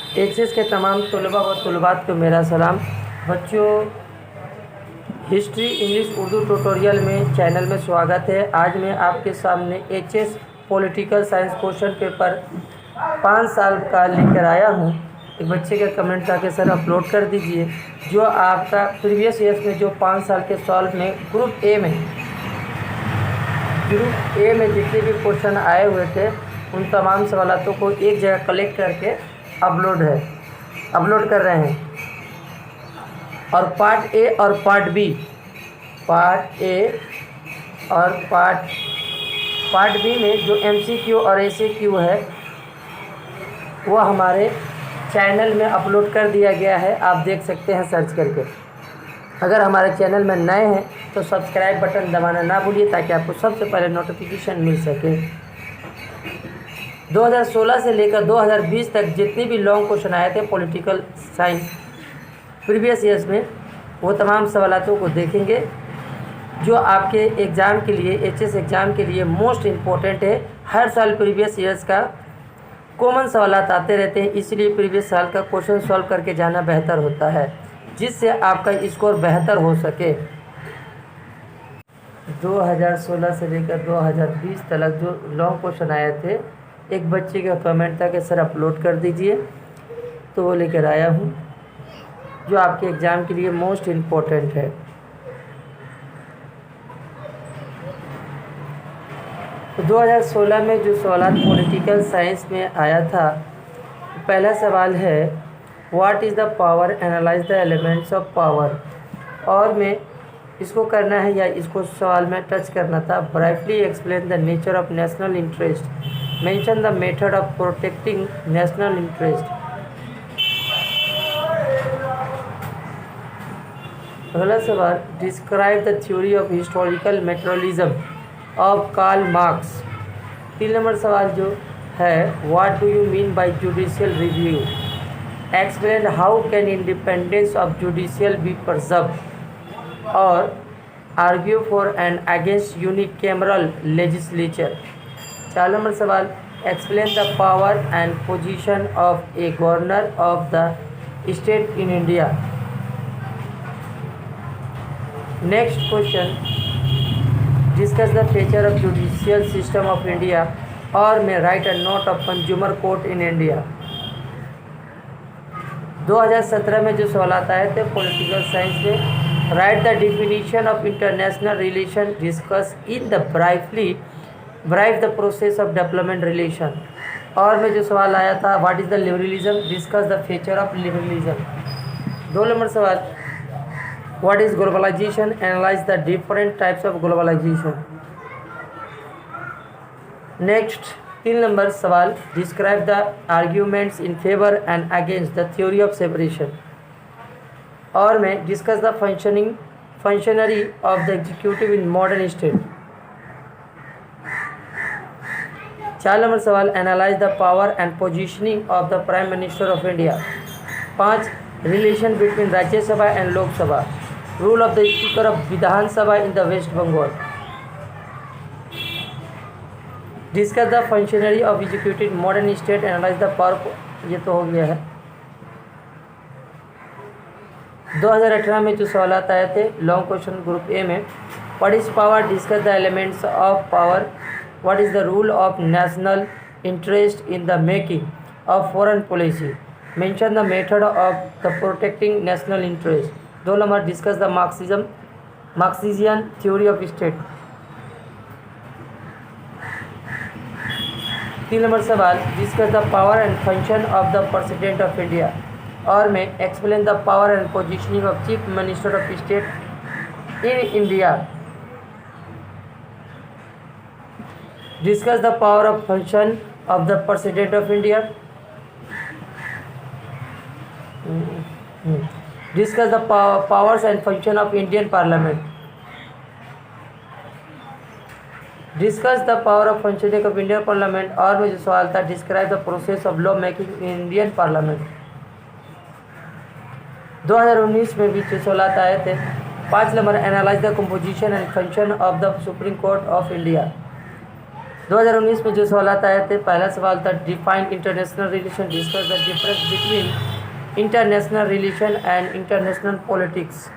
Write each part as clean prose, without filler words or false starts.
HS के तमाम तलबा व तलबात को मेरा सलाम। बच्चों, हिस्ट्री इंग्लिश उर्दू ट्यूटोरियल में चैनल में स्वागत है। आज मैं आपके सामने HS political science question paper 5 साल का लेकर आया हूँ। एक बच्चे का कमेंट था कि सर अपलोड कर दीजिए। जो आपका प्रीवियस ईयर्स में जो 5 साल के सॉल्व में ग्रुप ए में जितने भी क्वेश्चन आए हुए थे उन तमाम सवालों को एक जगह कलेक्ट करके अपलोड कर रहे हैं। और पार्ट ए और पार्ट बी में जो एमसीक्यू और एसएक्यू है वो हमारे चैनल में अपलोड कर दिया गया है। आप देख सकते हैं सर्च करके। अगर हमारे चैनल में नए हैं तो सब्सक्राइब बटन दबाना ना भूलिए ताकि आपको सबसे पहले नोटिफिकेशन मिल सके। 2016 से लेकर 2020 तक जितने भी लॉन्ग क्वेश्चन आए थे पॉलिटिकल साइंस प्रीवियस ईयर्स में, वो तमाम सवालों को देखेंगे जो आपके एग्ज़ाम के लिए, एचएस एग्ज़ाम के लिए मोस्ट इम्पोर्टेंट है। हर साल प्रीवियस ईयर्स का कॉमन सवाल आते रहते हैं, इसलिए प्रीवियस साल का क्वेश्चन सॉल्व करके जाना बेहतर होता है, जिससे आपका स्कोर बेहतर हो सके। 2016 से लेकर 2020 तक जो लॉन्ग क्वेश्चन आए थे, एक बच्चे का कमेंट था कि सर अपलोड कर दीजिए, तो वो लेकर आया हूँ जो आपके एग्ज़ाम के लिए मोस्ट इम्पोर्टेंट है। तो 2016 में जो सवाल पॉलिटिकल साइंस में आया था, पहला सवाल है what is the power, analyse the elements of power. और में इसको करना है या इसको सवाल में टच करना था। Brightly explain the nature of national interest, mention the method of protecting national interest. अगला सवाल describe the theory of historical materialism of Karl Marx. 3 number सवाल जो है what do you mean by judicial review, explain how can independence of judicial be preserved और argue for and against unicameral legislature. 4 number सवाल explain the power and position of a governor of the state in India. Next question discuss the feature of judicial system of India और में write a note of consumer court in India. 2017 में जो सवाल आए थे political science में, write the definition of international relation, discuss in the brief the process of development relation. और में जो सवाल आया था what is the liberalism, discuss the feature of liberalism. 2 number सवाल what is globalization, analyse the different types of globalisation. Next 3 number सवाल describe the arguments in favour and against the theory of separation. और में discuss the functionary of the executive in modern state. 4 number सवाल analyse the power and positioning of the prime minister of India. 5 relation between Rajya Sabha and Lok Sabha, rule of the speaker of Vidhan Sabha in the waste Bengal. Discuss the functionary of executive modern state, analyse the power. ये तो हो गया है। 2018 में जो सवाल आए थे लॉन्ग क्वेश्चन ग्रुप ए में, what is power, discuss the elements of power, what is the rule of national interest in the making of foreign policy, mention the method of the protecting national interest. 2 number discuss the Marxian theory of state. 3 number सवाल discuss the power and function of the president of India. और में explain the power and positioning of chief minister of state in India. Discuss the power of function of the president of India. Discuss the powers and function of Indian parliament. Discuss the power of functioning of Indian parliament. और में जो सवाल था describe the process of law making in Indian parliament. 2019 में भी जो सवाल आए थे 5 number analyse the composition and function of the supreme court of India. 2019 में जो सवाल आए थे, पहला सवाल था define international relation, discuss the difference between international relation and international politics.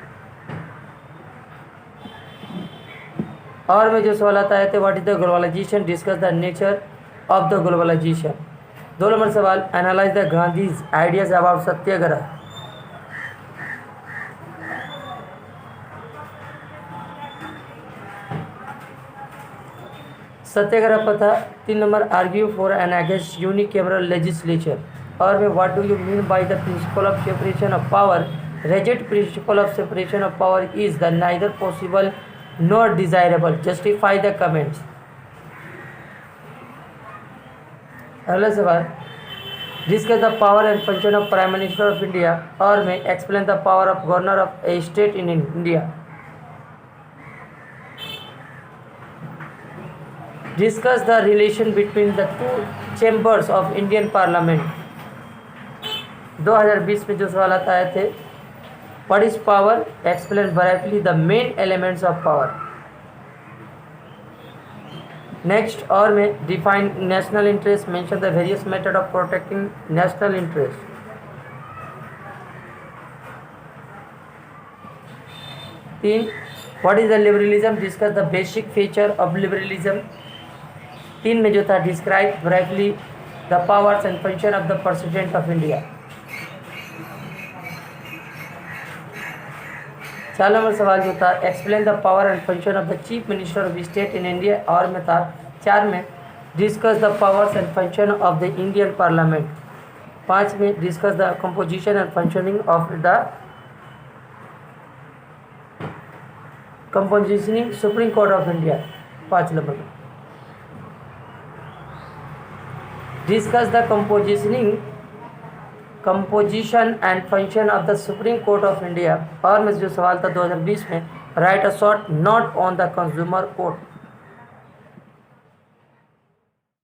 और में जो सवाल आए थे, what is the globalization, discuss the nature of the globalization. 2 number सवाल, analyse the Gandhi's ideas about satyagraha. Satyagraha पर था। 3 number, argue for and against unicameral legislature. और में what do you mean by the principle of separation of power. Rigid principle of separation of power is the neither possible not desirable, justify the comments. अगला सवाल, discuss the power and function of prime minister of India. और में explain the power of governor of A state in India. Discuss the relation between the two chambers of Indian Parliament। 2020 में जो सवाल आए थे, what is power, explain briefly the main elements of power। Next, और में define national interest, mention the various method of protecting national interest। तीन, what is the liberalism, discuss the basic feature of liberalism। 3 में जो था, describe brightly the powers and function of the president of India. 4 number सवाल जो था, explain the power and function of the chief minister of state in India. और में था 4 में, discuss the powers and function of the Indian parliament. 5 में, discuss the composition and functioning of the compositioning supreme court of India. 5 number में, discuss the composition and function of the Supreme Court of India। और में जो सवाल था 2020 में, write a short note on the consumer court।